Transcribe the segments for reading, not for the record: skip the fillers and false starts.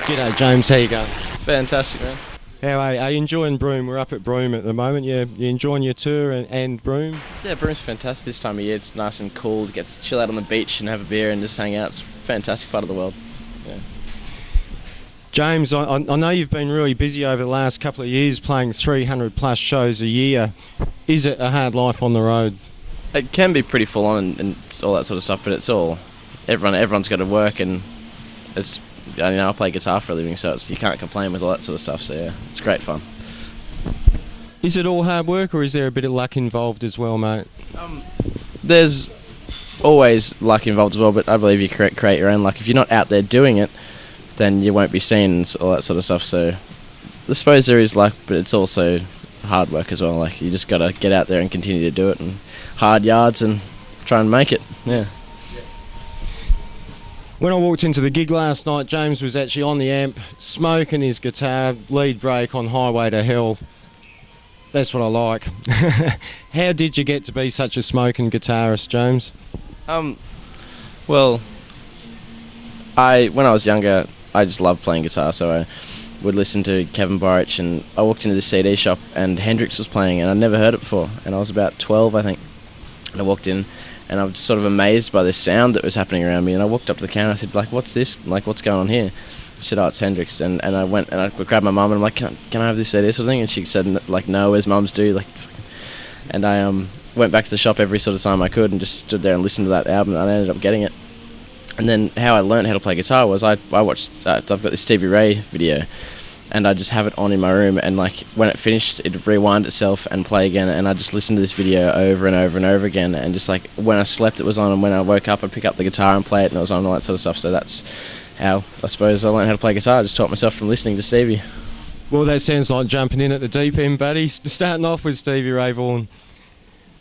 G'day James, how you going? Fantastic, man. How are you enjoying Broome? We're up at Broome at the moment. You enjoying your tour and Broome? Yeah, Broome's fantastic this time of year. It's nice and cool. You get to chill out on the beach and have a beer and just hang out. It's a fantastic part of the world. Yeah. James, I know you've been really busy over the last couple of years playing 300 plus shows a year. Is it a hard life on the road? It can be pretty full on and all that sort of stuff, but it's all everyone's got to work, and it's I play guitar for a living, so you can't complain with all that sort of stuff. So yeah, it's great fun. Is it all hard work, or is there a bit of luck involved as well, mate? There's always luck involved as well, but I believe you create your own luck. If you're not out there doing it, then you won't be seen and all that sort of stuff. So I suppose there is luck, but it's also hard work as well. Like, you just got to get out there and continue to do it, and hard yards and try and make it. Yeah. When I walked into the gig last night, James was actually on the amp, smoking his guitar, lead break on Highway to Hell. That's what I like. How did you get to be such a smoking guitarist, James? Well, when I was younger, I just loved playing guitar, so I would listen to Kevin Borich, and I walked into the CD shop and Hendrix was playing, and I'd never heard it before, and I was about 12, I think, and I walked in, and I was sort of amazed by the sound that was happening around me, and I walked up to the counter and I said, like, what's this? Like, what's going on here? She said, oh, it's Hendrix, and I went and I grabbed my mum and I'm like, can I have this CD sort of thing? And she said, like, no, as mums do, like, and I went back to the shop every sort of time I could and just stood there and listened to that album, and I ended up getting it. And then how I learned how to play guitar was I watched, I've got this Stevie Ray video, and I just have it on in my room, and like when it finished, it'd rewind itself and play again, and I just listened to this video over and over and over again, and just like when I slept it was on, and when I woke up I'd pick up the guitar and play it, and it was on, and all that sort of stuff. So that's how I suppose I learned how to play guitar. I just taught myself from listening to Stevie. Well, that sounds like jumping in at the deep end, buddy. Starting off with Stevie Ray Vaughan.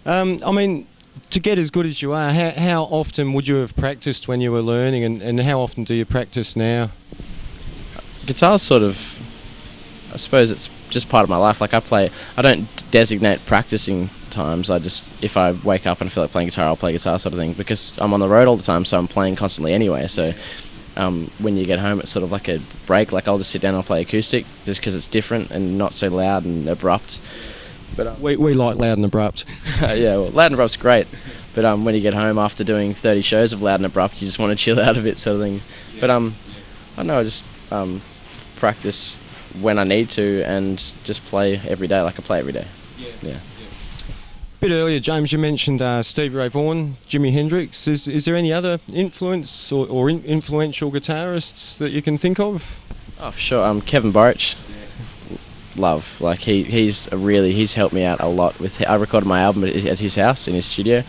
I mean, to get as good as you are, how often would you have practiced when you were learning, and how often do you practice now? Guitar's sort of, I suppose it's just part of my life. Like, I don't designate practicing times. I just, if I wake up and feel like playing guitar, I'll play guitar sort of thing, because I'm on the road all the time, so I'm playing constantly anyway. So when you get home, it's sort of like a break. Like, I'll just sit down and I'll play acoustic just because it's different and not so loud and abrupt. But we like loud and abrupt. Yeah, well, loud and abrupt's great, but when you get home after doing 30 shows of loud and abrupt, you just want to chill out a bit, sort of thing. Yeah. But I don't know, I just practice when I need to and just play every day. Like, I play every day. Yeah. A bit earlier, James, you mentioned Stevie Ray Vaughan, Jimi Hendrix. Is there any other influence or influential guitarists that you can think of? Oh, for sure. Kevin Borich. Love, like, he's helped me out a lot with. I recorded my album at his house in his studio,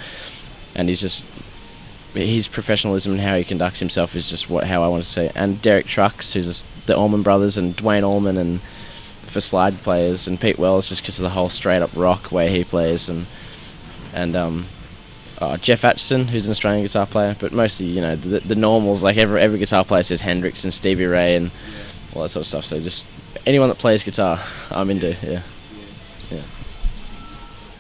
and his professionalism and how he conducts himself is just how I want to see. And Derek Trucks, who's the Allman Brothers, and Dwayne Allman, and for slide players, and Pete Wells, just because of the whole straight up rock way he plays, and Jeff Atchison, who's an Australian guitar player, but mostly the normals. Like, every guitar player says Hendrix and Stevie Ray and all that sort of stuff. So just anyone that plays guitar, I'm into. Yeah.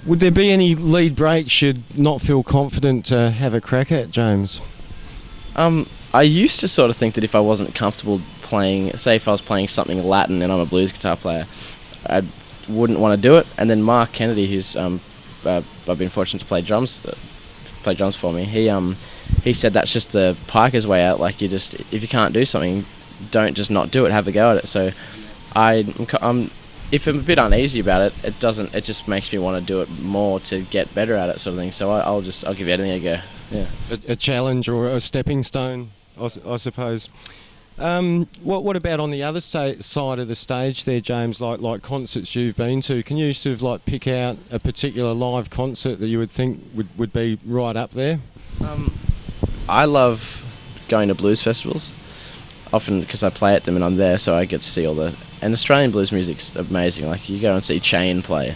Would there be any lead breaks you'd not feel confident to have a crack at, James? I used to sort of think that if I wasn't comfortable playing, say if I was playing something Latin and I'm a blues guitar player, I wouldn't want to do it. And then Mark Kennedy, who's I've been fortunate to play drums for me. He said that's just the piker's way out. Like, if you can't do something, don't just not do it. Have a go at it. So if I'm a bit uneasy about it, it just makes me want to do it more to get better at it, sort of thing. So I'll give anything a go. Yeah. A challenge or a stepping stone, I suppose. What about on the other side of the stage there, James? Like concerts you've been to, can you sort of like pick out a particular live concert that you would think would be right up there? I love going to blues festivals, often because I play at them and I'm there, so I get to see and Australian blues music's amazing. Like, you go and see Chain play,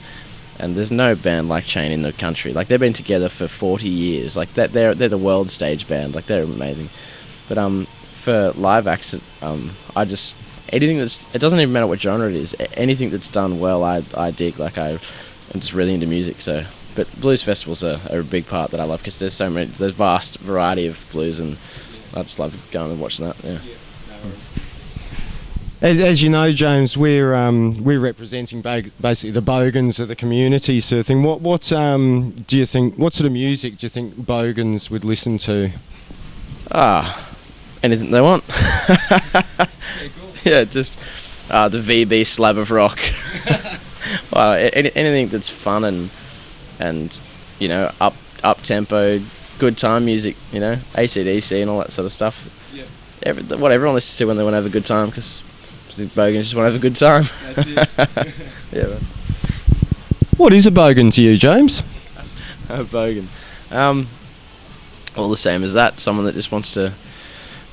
and there's no band like Chain in the country. Like, they've been together for 40 years. Like, they're the world stage band. Like, they're amazing. But for live acts, anything it doesn't even matter what genre it is. Anything that's done well, I dig. Like, I'm just really into music. So, but blues festivals are a big part that I love, because there's vast variety of blues, and I just love going and watching that. Yeah. As you know, James, we're representing basically the bogans of the community sort of thing. What do you think? What sort of music do you think bogans would listen to? Anything they want. Yeah, just the VB slab of rock. Well, anything that's fun and you know up tempo, good time music. You know, AC/DC and all that sort of stuff. Yeah. What everyone listens to when they want to have a good time, because bogans just want to have a good time. That's it. Yeah. Man. What is a bogan to you, James? A bogan. All the same as that. Someone that just wants to.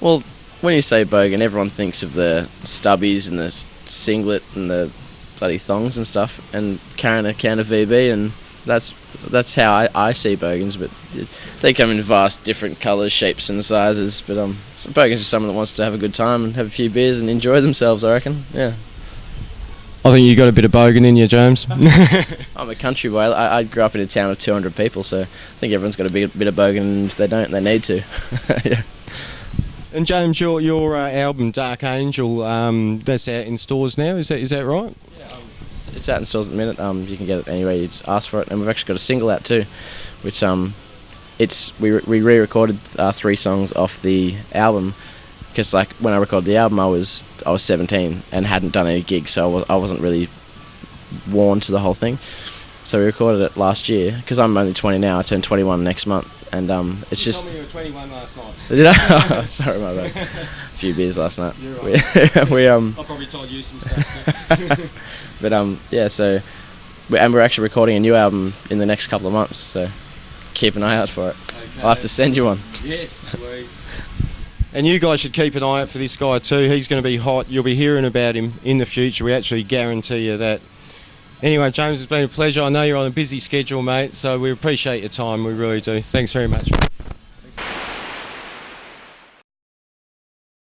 Well, when you say bogan, everyone thinks of the stubbies and the singlet and the bloody thongs and stuff, and carrying a can of VB, and that's how I see bogans. But they come in vast different colours, shapes, and sizes. But bogan's just someone that wants to have a good time and have a few beers and enjoy themselves, I reckon. Yeah. I think you got a bit of bogan in you, James. I'm a country boy. I grew up in a town of 200 people, so I think everyone's got a bit of bogan, and if they don't, they need to. Yeah. And James, your album Dark Angel, that's out in stores now. Is that right? Yeah, it's out in stores at the minute. You can get it anywhere you just ask for it, and we've actually got a single out too, which we re-recorded 3 songs off the album, because like when I recorded the album, I was 17 and hadn't done any gigs, so I wasn't really worn to the whole thing. So we recorded it last year, because I'm only 20 now. I turn 21 next month. And it's you just. told me you were 21 last night. Did I? Sorry, my bad. A few beers last night. You're right. I probably told you some stuff. But yeah, so we're actually recording a new album in the next couple of months. So keep an eye out for it. Okay. I'll have to send you one. Yes, sweet. And you guys should keep an eye out for this guy too. He's going to be hot. You'll be hearing about him in the future. We actually guarantee you that. Anyway, James, it's been a pleasure. I know you're on a busy schedule, mate, so we appreciate your time. We really do. Thanks very much.